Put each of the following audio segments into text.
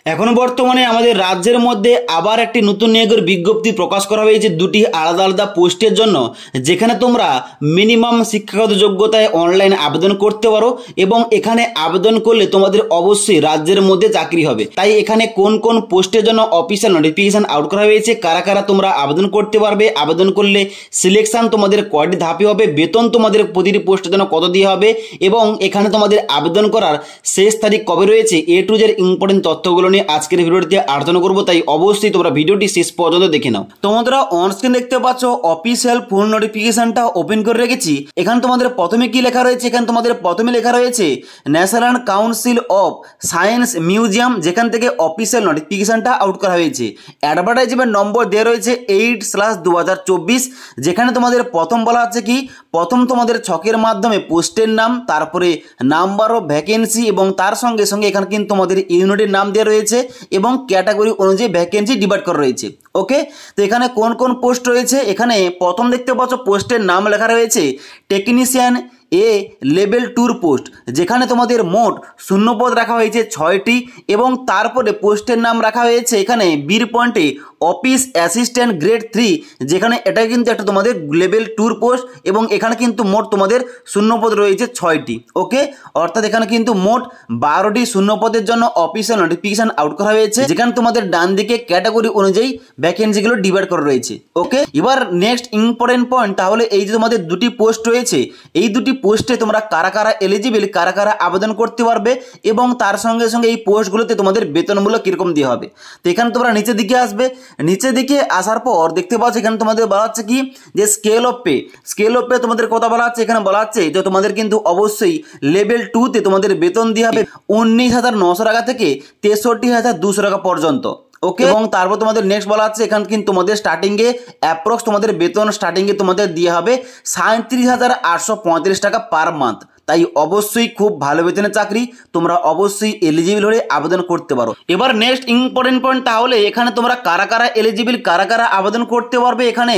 এখন বর্তমানে আমাদের রাজ্যের মধ্যে আবার একটি নতুন নিয়োগের বিজ্ঞপ্তি প্রকাশ করা হয়েছে দুটি আলাদা আলাদা পোস্টের জন্য, যেখানে তোমরা মিনিমাম শিক্ষাগত যোগ্যতায় অনলাইন আবেদন করতে পারো এবং এখানে আবেদন করলে তোমাদের অবশ্যই রাজ্যের মধ্যে চাকরি হবে। তাই এখানে কোন কোন পোস্টের জন্য অফিসিয়াল নোটিফিকেশন আউট করা হয়েছে, কারা কারা তোমরা আবেদন করতে পারবে, আবেদন করলে সিলেকশন তোমাদের কয়টি ধাপে হবে, বেতন তোমাদের প্রতিটি পোস্টের জন্য কত দিয়ে হবে এবং এখানে তোমাদের আবেদন করার শেষ তারিখ কবে রয়েছে, এ টু জেড ইম্পর্টেন্ট তথ্যগুলো নিয়ে আজকের ভিডিওটিতে আলোচনা করবো। তাই অবশ্যই তোমরা ভিডিওটি শেষ পর্যন্ত দেখে নাও। তোমরা অনস্ক্রিন দেখতে পাচ্ছ অফিসিয়াল ফুল নোটিফিকেশনটা ওপেন করে রেখেছি। এখানে তোমাদের প্রথমে কি লেখা রয়েছে, এখানে তোমাদের প্রথমে লেখা রয়েছে national council of science museum, যেখান থেকে অফিসিয়াল নোটিফিকেশনটা আউট করা হয়েছে। অ্যাডভার্টাইজমেন্ট নম্বর দেওয়া রয়েছে 8/2024, যেখানে তোমাদের প্রথম বলা হচ্ছে কি, প্রথম তোমাদের ছকের মাধ্যমে পোস্টের নাম, তারপরে নাম্বার অফ ভ্যাকেন্সি এবং তার সঙ্গে সঙ্গে এখানে কিন্তু তোমাদের ইউনিটের নাম দেওয়া রয়েছে এবং ক্যাটাগরি অনুযায়ী ভ্যাকেন্সি ডিভাইড করা রয়েছে। ওকে, তো এখানে কোন কোন পোস্ট রয়েছে, এখানে প্রথম দেখতে পাচ্ছ পোস্টের নাম লেখা রয়েছে টেকনিশিয়ান এ লেভেল 2 পোস্ট, যেখানে তোমাদের মোট শূন্যপদ রাখা হয়েছে 6টি এবং তারপরে পোস্টের নাম রাখা হয়েছে এখানে বীর পয়েন্টে অফিস অ্যাসিস্ট্যান্ট গ্রেড 3, যেখানে এটা কিন্তু একটা তোমাদের লেভেল 2 পোস্ট এবং এখানে কিন্তু মোট তোমাদের শূন্যপদ রয়েছে 6টি। ওকে, অর্থাৎ এখানে কিন্তু মোট 12টি শূন্যপদের জন্য অফিসিয়াল নোটিফিকেশন আউট করা হয়েছে, যেখানে তোমাদের ডান দিকে ক্যাটাগরি অনুযায়ী ভ্যাকেন্সিগুলো ডিভাইড করা রয়েছে। ওকে, এবার নেক্সট ইম্পর্টেন্ট পয়েন্ট, তাহলে এই যে তোমাদের দুটি পোস্ট রয়েছে, এই দুটি পোস্টে তোমরা কারা কারা এলিজিবল, কারা কারা আবেদন করতে পারবে এবং তার সঙ্গে সঙ্গে এই পোস্টগুলোতে তোমাদের বেতনমূল্য কীরকম দেওয়া হবে। তো এখানে তোমরা নিচের দিকে আসবে, নিচের দিকে আসার পর দেখতে পাচ্ছ এখানে তোমাদের বলা হচ্ছে কি যে স্কেল অফ পে তোমাদের কথা বলা হচ্ছে। এখানে বলা হচ্ছে যে তোমাদের কিন্তু অবশ্যই লেভেল 2তে তোমাদের বেতন দেওয়া হবে 19,900 টাকা থেকে 63,200 টাকা পর্যন্ত। ওকে, এবং তারপর তোমাদের নেক্সট বলা হচ্ছে এখানে কিন্তু তোমাদের স্টার্টিংয়ে অ্যাপ্রক্স তোমাদের বেতন স্টার্টিংয়ে তোমাদের দেওয়া হবে 37,835 টাকা পার মান্থ। তাই অবশ্যই খুব ভালো বেতনের চাকরি, তোমরা অবশ্যই এলিজিবল হলে আবেদন করতে পারো। এবার নেক্সট ইম্পর্টেন্ট পয়েন্ট, তাহলে এখানে তোমরা কারা কারা এলিজিবল, কারা কারা আবেদন করতে পারবে, এখানে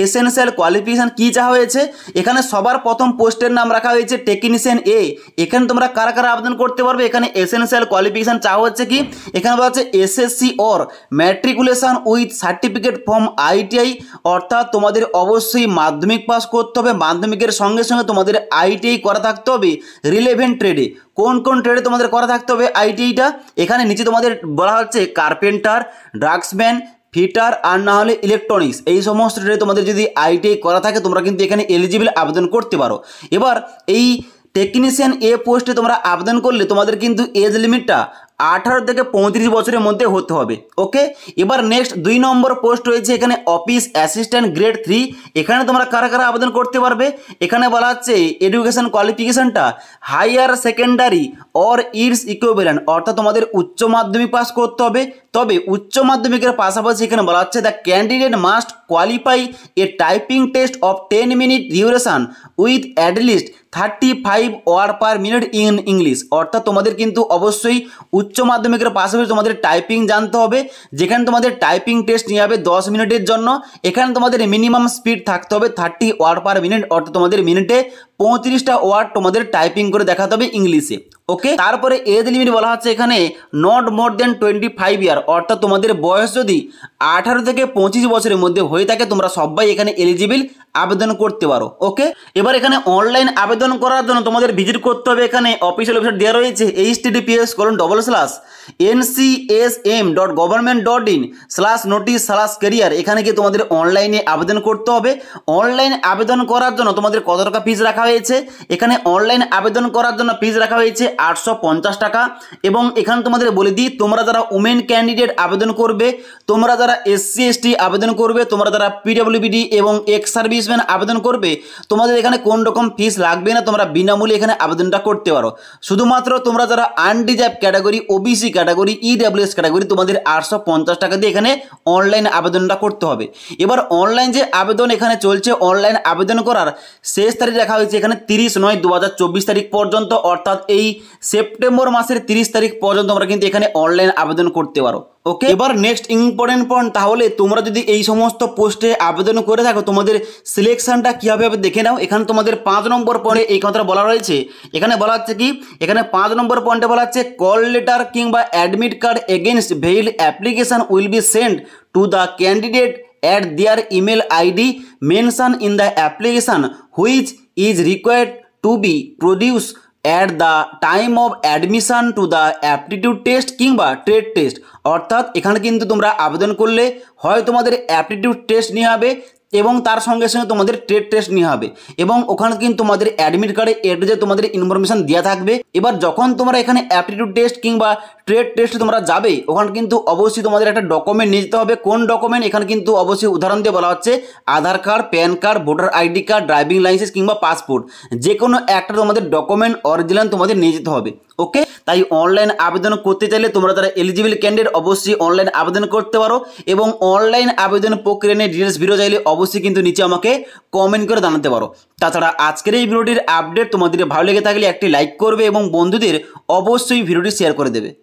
এসেনশিয়াল কোয়ালিফিকেশন কী চাওয়া হয়েছে। এখানে সবার প্রথম পোস্টের নাম রাখা হয়েছে টেকনিশিয়ান এ, এখানে তোমরা কারা কারা আবেদন করতে পারবে। এখানে এসেনশিয়াল কোয়ালিফিকেশন চাওয়া হচ্ছে কি, এখানে বলা হচ্ছে SSC or matriculation with certificate from ITI, অর্থাৎ তোমাদের অবশ্যই মাধ্যমিক পাস করতে হবে, মাধ্যমিকের সঙ্গে সঙ্গে তোমাদের আইটিআই করা থাকতে হবে রিলেভেন্ট ট্রেডে। কোন কোন ট্রেডে তোমাদের করা থাকতে হবে আইটিআইটা, এখানে নিচে তোমাদের বলা হচ্ছে কার্পেন্টার, ড্রাগসম্যান, ফিটার আর না হলে ইলেকট্রনিক্স, এই সমস্ত ট্রেডে তোমাদের যদি আইটিআই করা থাকে তোমরা কিন্তু এখানে এলিজিবল আবেদন করতে পারো। এবার এই টেকনিশিয়ান এ পোস্টে তোমরা আবেদন করলে তোমাদের কিন্তু এজ লিমিটটা 18 থেকে 35 বছরের মধ্যে হতে হবে। ওকে, এবার নেক্সট 2 নম্বর পোস্ট রয়েছে এখানে অফিস অ্যাসিস্ট্যান্ট গ্রেড 3, এখানে তোমরা কারা কারা আবেদন করতে পারবে। এখানে বলা হচ্ছে এডুকেশন কোয়ালিফিকেশনটা higher secondary or its equivalent, অর্থাৎ তোমাদের উচ্চ মাধ্যমিক পাস করতে হবে। তবে উচ্চ মাধ্যমিকের পাশাপাশি এখানে বলা হচ্ছে the candidate must qualify a typing test of 10 minute duration with at least 35 word per minute in English, অর্থাৎ তোমাদের কিন্তু অবশ্যই উচ্চ মাধ্যমিকের পাশাপাশি তোমাদের টাইপিং জানতে হবে, যেখানে তোমাদের টাইপিং টেস্ট নিয়ে হবে 10 মিনিটের জন্য। এখানে তোমাদের মিনিমাম স্পিড থাকতে হবে 30 ওয়ার্ড পার মিনিট, অর্থাৎ তোমাদের মিনিটে 35টা ওয়ার্ড তোমাদের টাইপিং করে দেখাতে হবে ইংলিশে। ওকে, তারপরে এজ লিমিট বলা হচ্ছে এখানে নট মোর দেন 25 ইয়ার, অর্থাৎ তোমাদের বয়স যদি 18 থেকে 25 বছরের মধ্যে হয়ে থাকে তোমরা সবাই এখানে এলিজিবল আবেদন করতে পারো। ওকে, এবার এখানে অনলাইন আবেদন করার জন্য তোমাদের ভিজিট করতে হবে, এখানে অফিসিয়াল ওয়েবসাইট দেওয়া রয়েছে https://ncsm.government.in/notice/career, এখানে গিয়ে তোমাদের অনলাইনে আবেদন করতে হবে। অনলাইন আবেদন করার জন্য তোমাদের কত টাকা ফিস রাখা হয়েছে, এখানে অনলাইন আবেদন করার জন্য ফিস রাখা হয়েছে 850 টাকা। এবং এখানে তোমাদের বলে দিই, তোমরা যারা উমেন ক্যান্ডিডেট আবেদন করবে, তোমরা যারা SC ST আবেদন করবে, তোমরা যারা PWBD এবং এক্স সার্ভিসম্যান আবেদন করবে, তোমাদের এখানে কোন রকম ফিস লাগবে না, তোমরা বিনামূল্যে এখানে আবেদনটা করতে পারো। শুধুমাত্র তোমরা যারা unreserved category, OBC category, EWS category, তোমাদের 850 টাকা দিয়ে এখানে অনলাইন আবেদনটা করতে হবে। এবার অনলাইন যে আবেদন এখানে চলছে, অনলাইন আবেদন করার শেষ তারিখ রাখা হয়েছে এখানে 30/9/2024 তারিখ পর্যন্ত, অর্থাৎ এই সেপ্টেম্বর মাসের 30 তারিখ পর্যন্ত তোমরা কিন্তু এখানে অনলাইন আবেদন করতে পারো। ওকে, এবার নেক্সট ইম্পর্টেন্ট পয়েন্ট, তাহলে তোমরা যদি এই সমস্ত পোস্টে আবেদন করে থাকো তোমাদের সিলেকশনটা কীভাবে হবে দেখে নাও। এখানে তোমাদের 5 নম্বর পয়েন্টে এই কথাটা বলা রয়েছে। এখানে বলা হচ্ছে কি, এখানে 5 নম্বর পয়েন্টে বলা হচ্ছে কল লেটার কিংবা admit card against veil application will be send to the candidate at their email ID mentioned in the application, which is required to be produced at the time of admission to the aptitude test কিংবা trade test. অর্থাৎ এখানে কিন্তু তোমরা আবেদন করলে হয় তোমাদের aptitude test নিয়ে হবে এবং তার সঙ্গে সঙ্গে তোমাদের ট্রেড টেস্ট নিয়ে হবে, এবং ওখানে কিন্তু তোমাদের অ্যাডমিট কার্ডে এটু যে তোমাদের ইনফরমেশন দেওয়া থাকবে। এবার যখন তোমরা এখানে অ্যাপটিটিউড টেস্ট কিংবা ট্রেড টেস্ট তোমরা যাবে, ওখানে কিন্তু অবশ্যই তোমাদের একটা ডকুমেন্ট নিয়ে যেতে হবে। কোন ডকুমেন্ট, এখানে কিন্তু অবশ্যই উদাহরণ দিয়ে বলা হচ্ছে Aadhaar card, PAN card, voter ID card, driving licence কিংবা পাসপোর্ট, যে কোনো একটা তোমাদের ডকুমেন্ট অরিজিনাল তোমাদের নিয়ে যেতে হবে। ওকে, তাই অনলাইন আবেদন করতে চাইলে তোমরা যারা এলিজিবল ক্যান্ডিডেট অবশ্যই অনলাইন আবেদন করতে পারো, এবং অনলাইন আবেদন প্রক্রিয়া নিয়ে ডিটেলস ভিডিও চাইলে অবশ্যই কিন্তু নিচে আমাকে কমেন্ট করে জানাতে পারো। তাছাড়া আজকের এই ভিডিওটির আপডেট তোমাদের ভালো লেগে থাকলে একটি লাইক করবে এবং বন্ধুদের অবশ্যই ভিডিওটি শেয়ার করে দেবে।